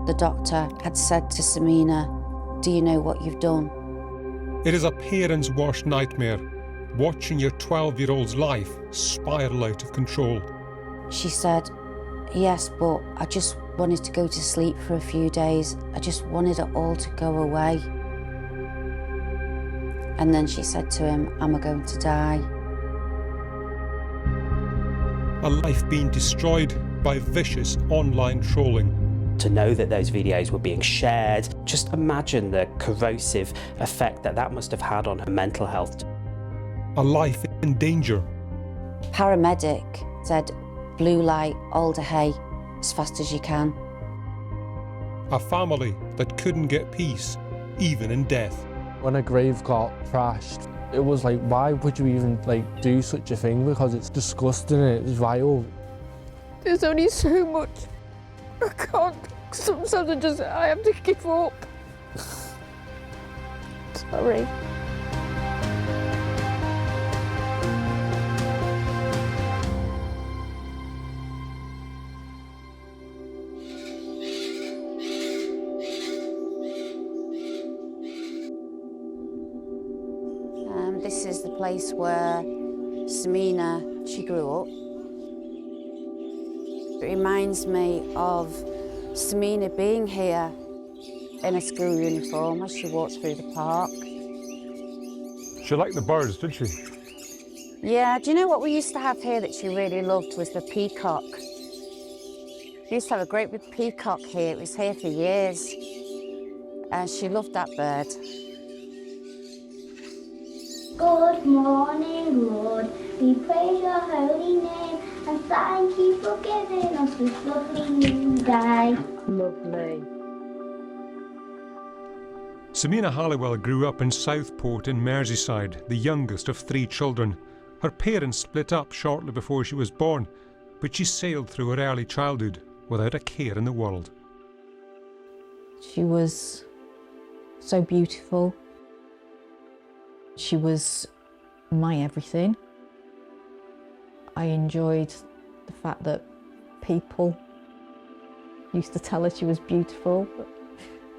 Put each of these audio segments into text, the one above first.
The doctor had said to Samina, "Do you know what you've done?" It is a parent's worst nightmare, watching your 12-year-old's life spiral out of control. She said, "Yes, but I just wanted to go to sleep for a few days. I just wanted it all to go away." And then she said to him, "Am I going to die?" A life being destroyed by vicious online trolling. To know that those videos were being shared, just imagine the corrosive effect that must have had on her mental health. A life in danger. Paramedic said, "Blue light, Alder Hay, as fast as you can." A family that couldn't get peace, even in death. When a grave got trashed, it was like, why would you even do such a thing? Because it's disgusting and it's vile. There's only so much. I can't. Sometimes I have to give up. Sorry. This is the place where Semina, she grew up. It reminds me of Samina being here in a school uniform as she walks through the park. She liked the birds, did she? Yeah, do you know what we used to have here that she really loved was the peacock? We used to have a great big peacock here. It was here for years. She loved that bird. Good morning, Lord. We praise your holy name and thank you for giving us this lovely new day. Lovely. Semina Halliwell grew up in Southport in Merseyside, the youngest of 3 children. Her parents split up shortly before she was born, but she sailed through her early childhood without a care in the world. She was so beautiful. She was my everything. I enjoyed the fact that people used to tell her she was beautiful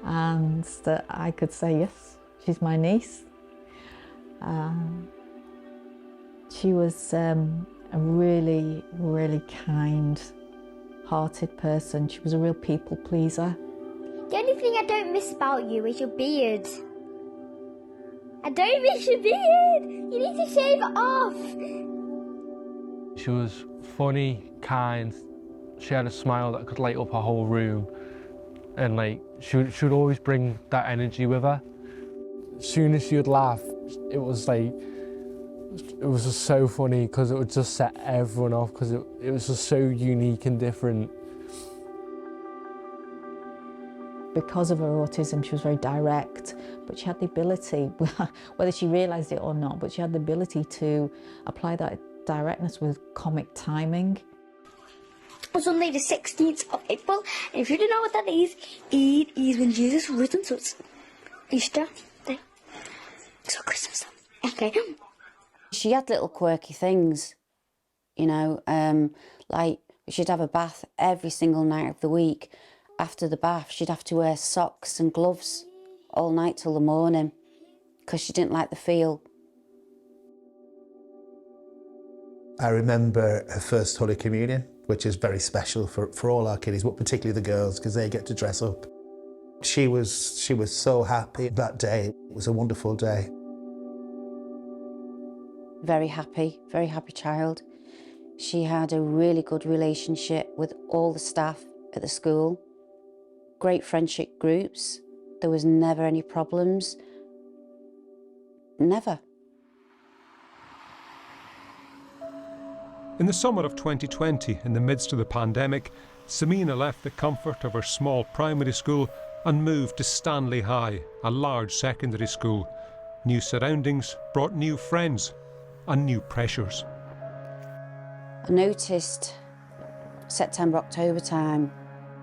and that I could say, yes, she's my niece. She was a really, really kind-hearted person. She was a real people pleaser. The only thing I don't miss about you is your beard. I don't miss your beard. You need to shave it off. She was funny, kind. She had a smile that could light up her whole room. And she would always bring that energy with her. As soon as she would laugh, it was just so funny because it would just set everyone off because it was just so unique and different. Because of her autism, she was very direct, but she had the ability, whether she realised it or not, but she had the ability to apply that directness with comic timing. It was Sunday the 16th of April, and if you don't know what that is, it is when Jesus was risen, so it's Easter day. So Christmas. Okay. She had little quirky things, you know, like she'd have a bath every single night of the week. After the bath, she'd have to wear socks and gloves all night till the morning because she didn't like the feel. I remember her first Holy Communion, which is very special for all our kiddies, but particularly the girls, because they get to dress up. She was so happy that day. It was a wonderful day. Very happy child. She had a really good relationship with all the staff at the school. Great friendship groups. There was never any problems. Never. In the summer of 2020, in the midst of the pandemic, Samina left the comfort of her small primary school and moved to Stanley High, a large secondary school. New surroundings brought new friends and new pressures. I noticed September, October time,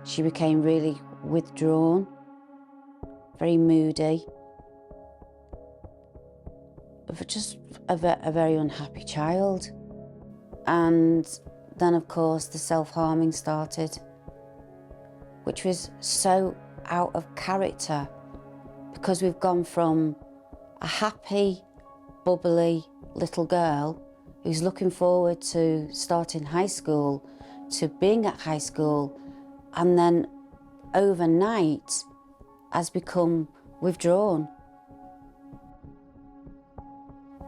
she became really withdrawn, very moody, just a very unhappy child. And then, of course, the self-harming started, which was so out of character, because we've gone from a happy, bubbly little girl who's looking forward to starting high school, to being at high school, and then overnight has become withdrawn.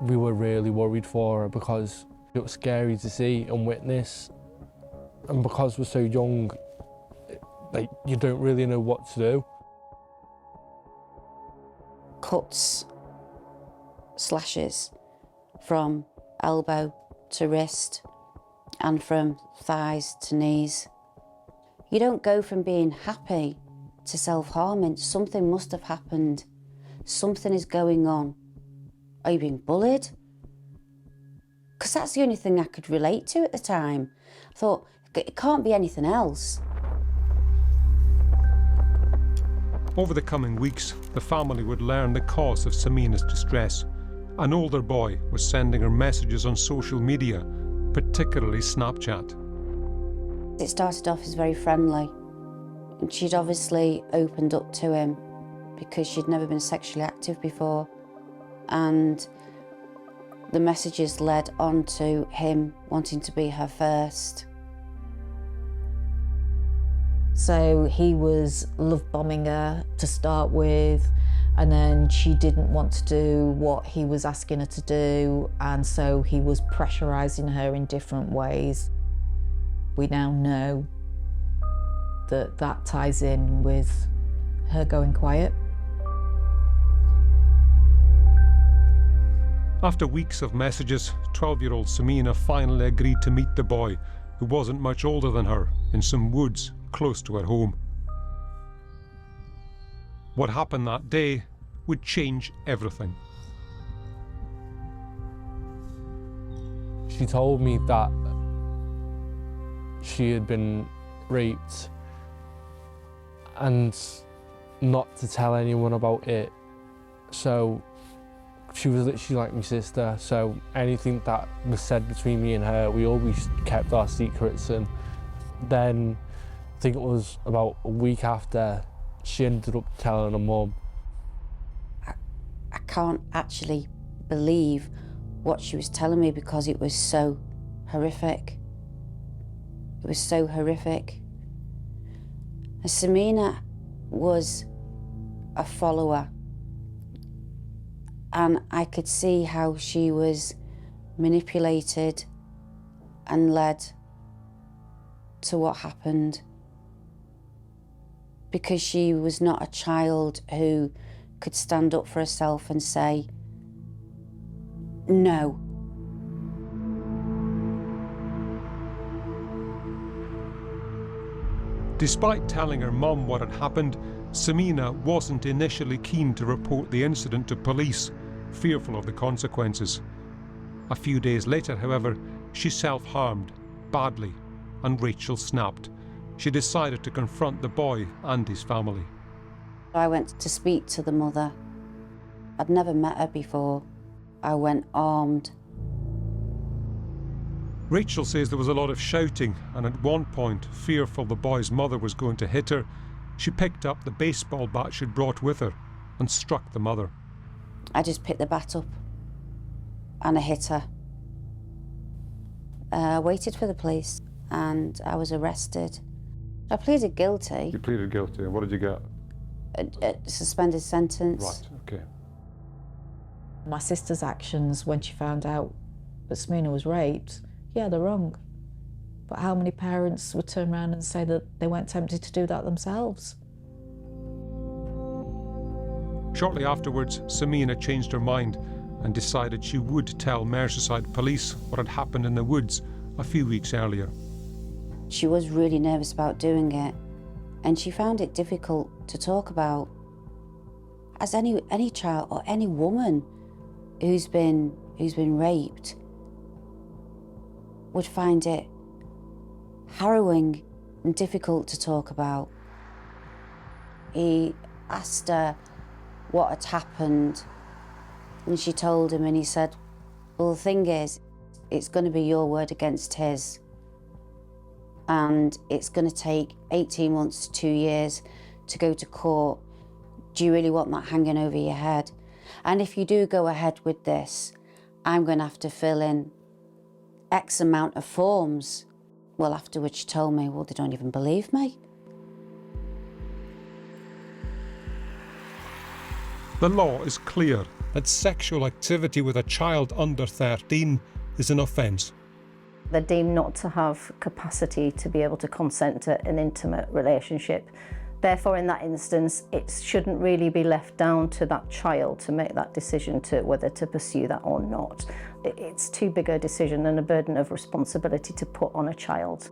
We were really worried for her because it was scary to see and witness, and because we're so young, like, you don't really know what to do. Cuts, slashes from elbow to wrist and from thighs to knees. You don't go from being happy to self-harming. Something must have happened. Something is going on. Are you being bullied? Because that's the only thing I could relate to at the time. I thought, it can't be anything else. Over the coming weeks, the family would learn the cause of Samina's distress. An older boy was sending her messages on social media, particularly Snapchat. It started off as very friendly, and she'd obviously opened up to him because she'd never been sexually active before, and the messages led on to him wanting to be her first. So he was love bombing her to start with, and then she didn't want to do what he was asking her to do, and so he was pressurising her in different ways. We now know that that ties in with her going quiet. After weeks of messages, 12-year-old Samina finally agreed to meet the boy, who wasn't much older than her, in some woods close to her home. What happened that day would change everything. She told me that she had been raped and not to tell anyone about it. So she was literally like my sister, so anything that was said between me and her, we always kept our secrets. And then I think it was about a week after, she ended up telling her mum. I can't actually believe what she was telling me because it was so horrific. It was so horrific. And Samina was a follower, and I could see how she was manipulated and led to what happened, because she was not a child who could stand up for herself and say no. Despite telling her mum what had happened, Samina wasn't initially keen to report the incident to police, fearful of the consequences. A few days later, however, she self-harmed badly, and Rachel snapped. She decided to confront the boy and his family. I went to speak to the mother. I'd never met her before. I went armed. Rachel says there was a lot of shouting, and at one point, fearful the boy's mother was going to hit her, she picked up the baseball bat she'd brought with her and struck the mother. I just picked the bat up and I hit her. I waited for the police and I was arrested. I pleaded guilty. You pleaded guilty, and what did you get? A suspended sentence. Right, okay. My sister's actions when she found out that Semina was raped, yeah, they're wrong. But how many parents would turn around and say that they weren't tempted to do that themselves? Shortly afterwards, Samina changed her mind and decided she would tell Merseyside police what had happened in the woods a few weeks earlier. She was really nervous about doing it, and she found it difficult to talk about. As any child or any woman who's been raped would find it harrowing and difficult to talk about. He asked her what had happened, and she told him, and he said, well, the thing is, it's going to be your word against his. and it's going to take 18 months to 2 years to go to court. Do you really want that hanging over your head? And if you do go ahead with this, I'm going to have to fill in X amount of forms. Well, afterwards she told me, well, they don't even believe me. The law is clear that sexual activity with a child under 13 is an offence. They're deemed not to have capacity to be able to consent to an intimate relationship. Therefore, in that instance, it shouldn't really be left down to that child to make that decision to whether to pursue that or not. It's too big a decision and a burden of responsibility to put on a child.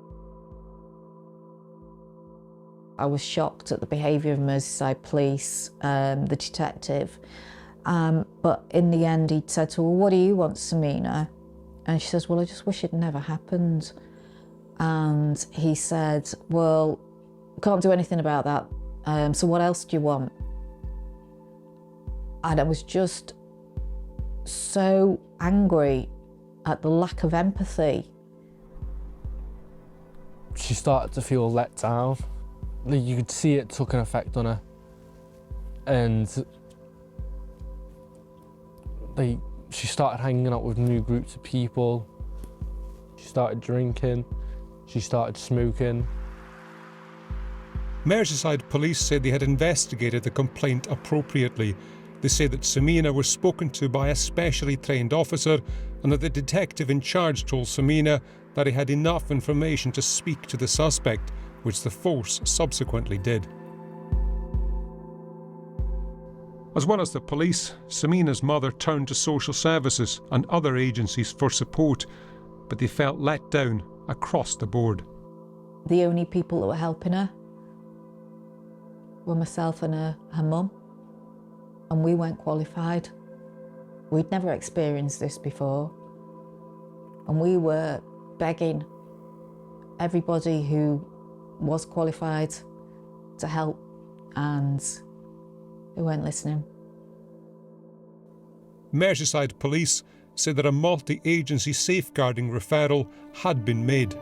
I was shocked at the behaviour of Merseyside Police, the detective. But in the end, he said to her, well, what do you want, Samina? And she says, well, I just wish it never happened. And he said, well, can't do anything about that. So what else do you want? And I was just so angry at the lack of empathy. She started to feel let down. You could see it took an effect on her. And she started hanging out with new groups of people. She started drinking. She started smoking. Merseyside Police said they had investigated the complaint appropriately. They say that Samina was spoken to by a specially trained officer and that the detective in charge told Samina that he had enough information to speak to the suspect, which the force subsequently did. As well as the police, Samina's mother turned to social services and other agencies for support, but they felt let down across the board. The only people that were helping her were myself and her mum, and we weren't qualified. We'd never experienced this before, and we were begging everybody who was qualified to help, and they weren't listening. Merseyside Police said that a multi-agency safeguarding referral had been made.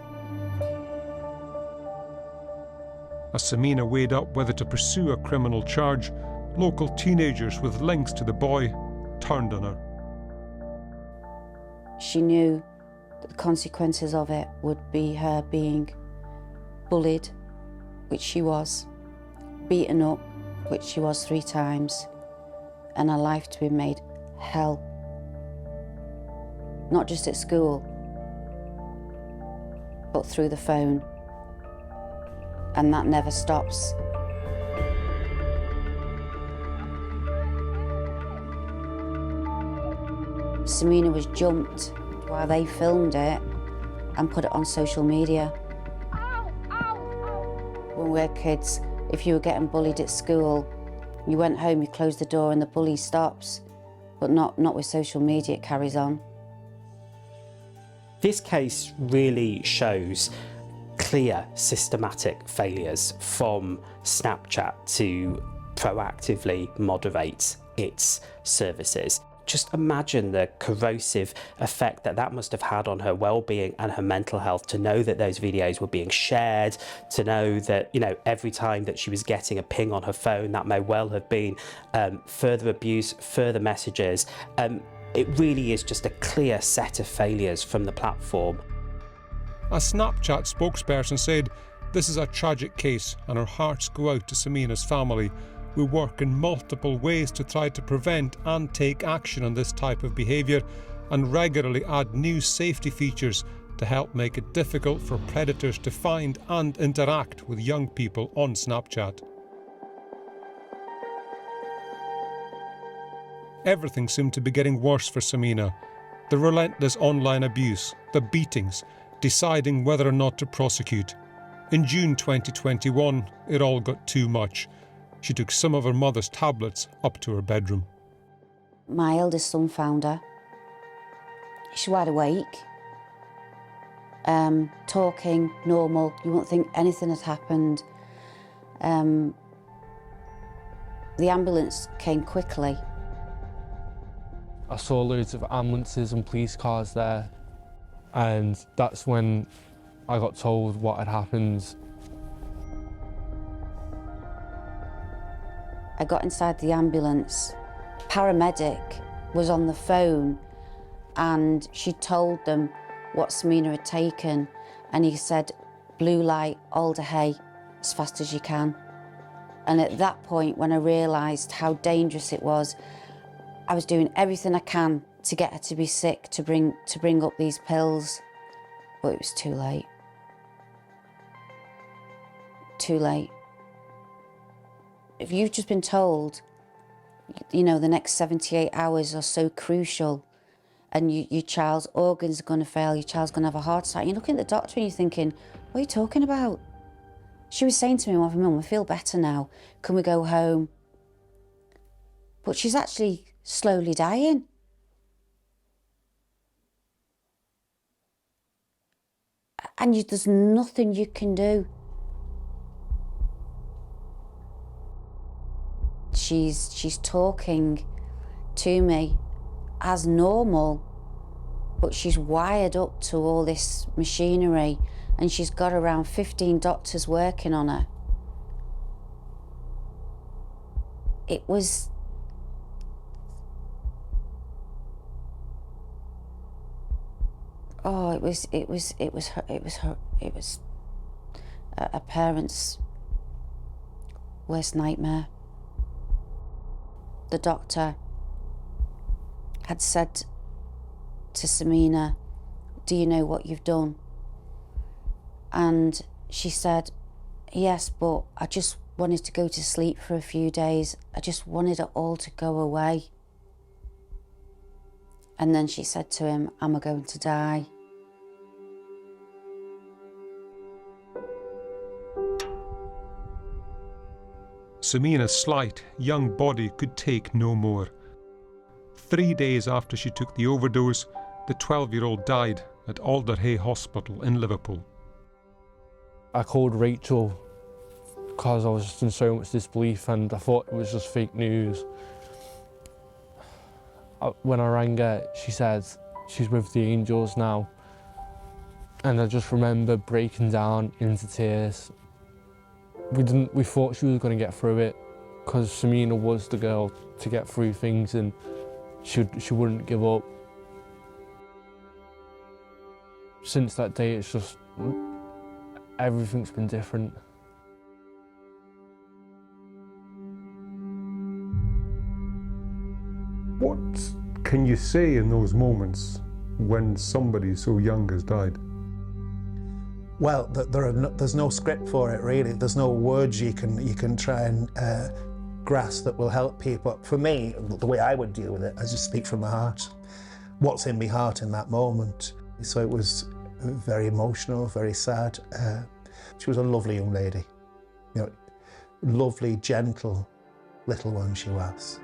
As Samina weighed up whether to pursue a criminal charge, local teenagers with links to the boy turned on her. She knew that the consequences of it would be her being bullied, which she was, beaten up, which she was 3 times, and her life to be made hell. Not just at school, but through the phone. And that never stops. Samina was jumped while they filmed it and put it on social media. When we were kids, if you were getting bullied at school, you went home, you closed the door and the bully stops. But not with social media, it carries on. This case really shows clear systematic failures from Snapchat to proactively moderate its services. Just imagine the corrosive effect that must have had on her well-being and her mental health, to know that those videos were being shared, to know that, every time that she was getting a ping on her phone, that may well have been further abuse, further messages. It really is just a clear set of failures from the platform. A Snapchat spokesperson said, "This is a tragic case and our hearts go out to Samina's family. We work in multiple ways to try to prevent and take action on this type of behaviour and regularly add new safety features to help make it difficult for predators to find and interact with young people on Snapchat." Everything seemed to be getting worse for Samina. The relentless online abuse, the beatings, deciding whether or not to prosecute. In June 2021, it all got too much. She took some of her mother's tablets up to her bedroom. My eldest son found her. She was wide awake, talking, normal. You wouldn't think anything had happened. The ambulance came quickly. I saw loads of ambulances and police cars there, and that's when I got told what had happened. I got inside the ambulance. Paramedic was on the phone and she told them what Samina had taken, and he said, blue light, alder hay, as fast as you can. And at that point, when I realised how dangerous it was, I was doing everything I can to get her to be sick, to bring up these pills, but it was too late. Too late. If you've just been told, you know, the next 78 hours are so crucial and your child's organs are going to fail, your child's going to have a heart attack, you're looking at the doctor and you're thinking, what are you talking about? She was saying to me, well, Mum, I feel better now. Can we go home? But she's actually slowly dying. And there's nothing you can do. She's talking to me as normal, but she's wired up to all this machinery and she's got around 15 doctors working on her. It was a parent's worst nightmare. The doctor had said to Samina, do you know what you've done? And she said, yes, but I just wanted to go to sleep for a few days. I just wanted it all to go away. And then she said to him, am I going to die? Samina's slight, young body could take no more. 3 days after she took the overdose, the 12-year-old died at Alderhay Hospital in Liverpool. I called Rachel because I was just in so much disbelief and I thought it was just fake news. When I rang her, she said she's with the angels now. And I just remember breaking down into tears. We thought she was going to get through it because Samina was the girl to get through things and she wouldn't give up. Since that day, it's just, everything's been different. What can you say in those moments when somebody so young has died? Well, there's no script for it, really. There's no words you can try and grasp that will help people. For me, the way I would deal with it, I just speak from my heart. What's in my heart in that moment. So it was very emotional, very sad. She was a lovely young lady. You know, lovely, gentle little one she was.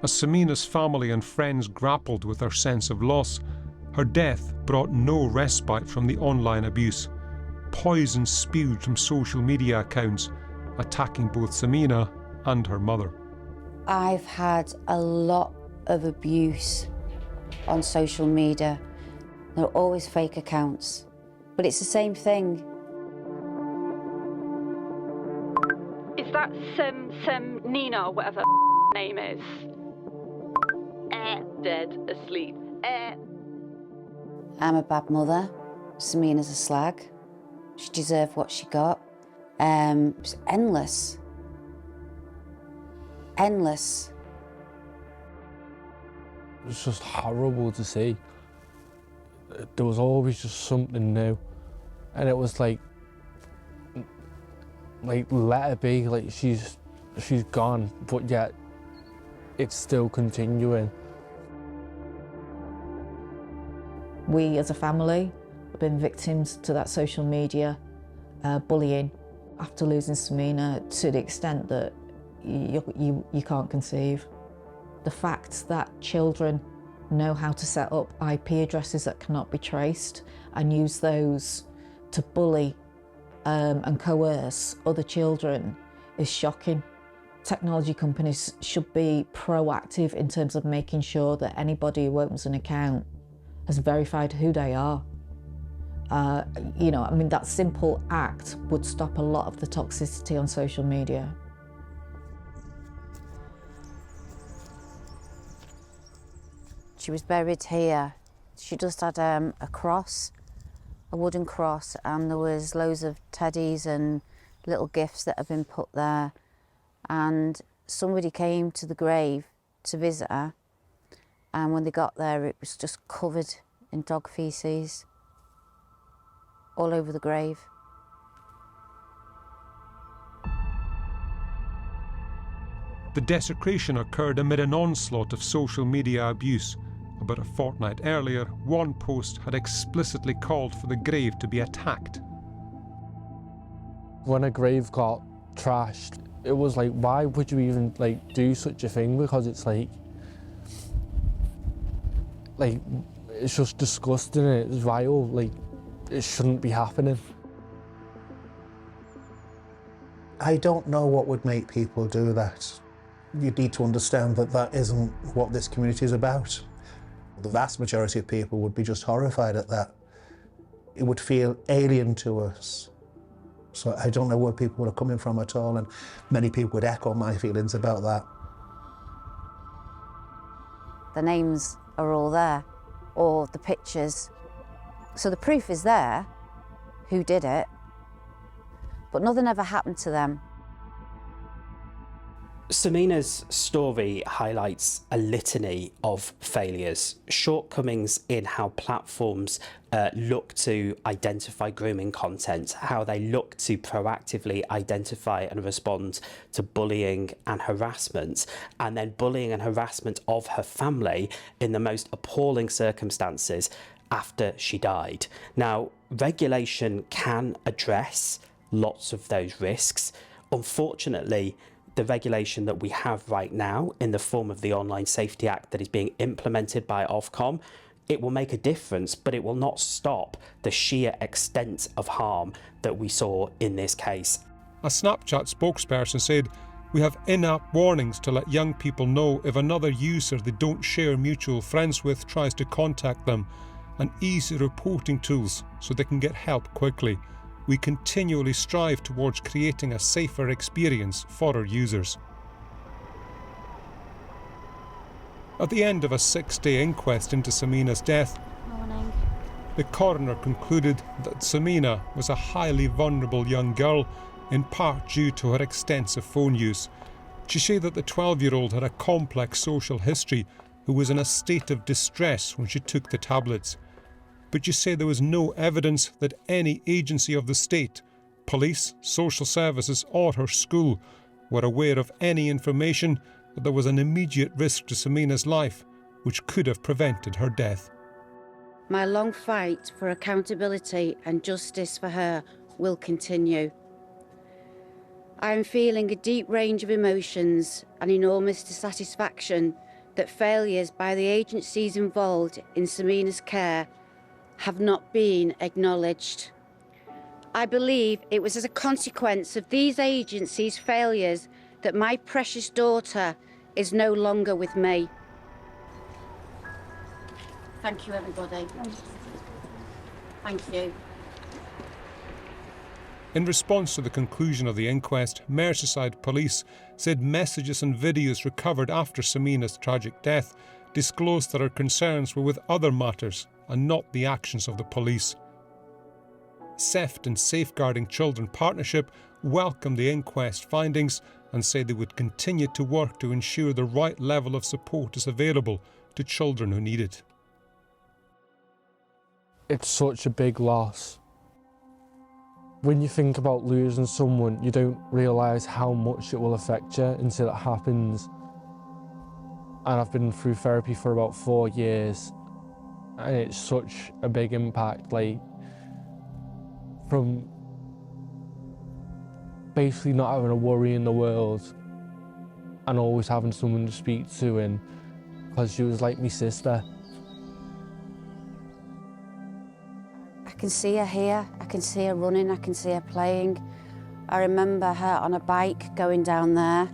As Samina's family and friends grappled with her sense of loss, her death brought no respite from the online abuse. Poison spewed from social media accounts, attacking both Samina and her mother. I've had a lot of abuse on social media. There are always fake accounts, but it's the same thing. Is that Semina, or whatever name is? Dead, asleep. I'm a bad mother. Samina's a slag. She deserved what she got. It was endless. Endless. It was just horrible to see. There was always just something new. And it was like let her be, like she's gone, but yet it's still continuing. We as a family have been victims to that social media bullying after losing Samina to the extent that you can't conceive. The fact that children know how to set up IP addresses that cannot be traced and use those to bully and coerce other children is shocking. Technology companies should be proactive in terms of making sure that anybody who opens an account has verified who they are. You know, I mean, that simple act would stop a lot of the toxicity on social media. She was buried here. She just had a cross, a wooden cross, and there was loads of teddies and little gifts that had been put there. And somebody came to the grave to visit her, and when they got there, it was just covered in dog faeces all over the grave. The desecration occurred amid an onslaught of social media abuse. About a fortnight earlier, one post had explicitly called for the grave to be attacked. When a grave got trashed, it was like, why would you even do such a thing? Because it's like it's just disgusting, it's vile, it shouldn't be happening. I don't know what would make people do that. You need to understand that that isn't what this community is about. The vast majority of people would be just horrified at that. It would feel alien to us. So I don't know where people are coming from at all, and many people would echo my feelings about that. The names are all there, or the pictures. So the proof is there, who did it, but nothing ever happened to them. Samina's story highlights a litany of failures, shortcomings in how platforms look to identify grooming content, how they look to proactively identify and respond to bullying and harassment, and then bullying and harassment of her family in the most appalling circumstances after she died. Now, regulation can address lots of those risks. Unfortunately, the regulation that we have right now in the form of the Online Safety Act that is being implemented by Ofcom, it will make a difference, but it will not stop the sheer extent of harm that we saw in this case. A Snapchat spokesperson said, "We have in-app warnings to let young people know if another user they don't share mutual friends with tries to contact them, and easy reporting tools so they can get help quickly. We continually strive towards creating a safer experience for our users." At the end of a 6-day inquest into Samina's death, the coroner concluded that Samina was a highly vulnerable young girl, in part due to her extensive phone use. She said that the 12-year-old had a complex social history who was in a state of distress when she took the tablets. But you say there was no evidence that any agency of the state, police, social services or her school were aware of any information that there was an immediate risk to Samina's life which could have prevented her death. My long fight for accountability and justice for her will continue. I am feeling a deep range of emotions and enormous dissatisfaction that failures by the agencies involved in Samina's care have not been acknowledged. I believe it was as a consequence of these agencies' failures that my precious daughter is no longer with me. Thank you, everybody. Thank you. In response to the conclusion of the inquest, Merseyside Police said messages and videos recovered after Samina's tragic death disclosed that her concerns were with other matters and not the actions of the police. SEFT and Safeguarding Children Partnership welcomed the inquest findings and said they would continue to work to ensure the right level of support is available to children who need it. It's such a big loss. When you think about losing someone, you don't realise how much it will affect you until it happens. And I've been through therapy for about 4 years, and it's such a big impact, from basically not having a worry in the world and always having someone to speak to, and because she was like my sister. I can see her here, I can see her running, I can see her playing. I remember her on a bike going down there.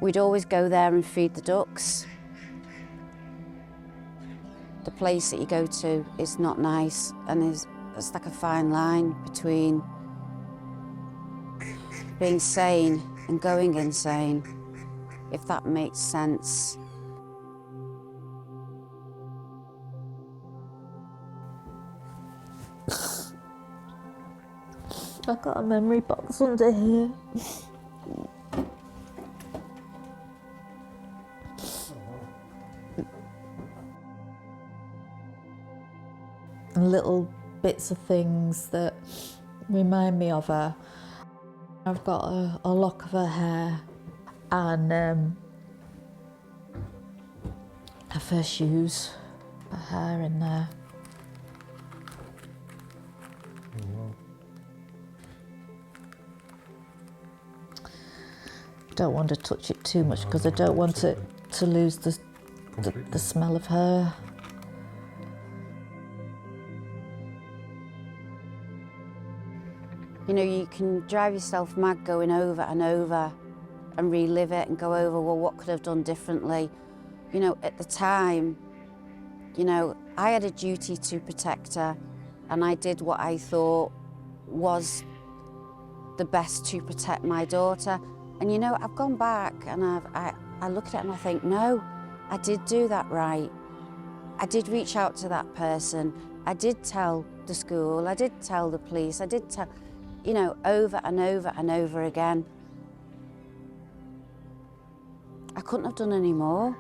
We'd always go there and feed the ducks. the place that you go to is not nice, and it's like a fine line between being sane and going insane, if that makes sense. I've got a memory box under here. And little bits of things that remind me of her. I've got a lock of her hair and her first shoes, her hair in there. Don't want to touch it too much because I don't want it to lose the smell of her. You know, you can drive yourself mad going over and over and relive it and go over, well, what could I have done differently? You know, at the time, you know, I had a duty to protect her, and I did what I thought was the best to protect my daughter. And you know, I've gone back and I look at it and I think, no, I did do that right. I did reach out to that person. I did tell the school, I did tell the police, I did tell, you know, over and over and over again. I couldn't have done any more.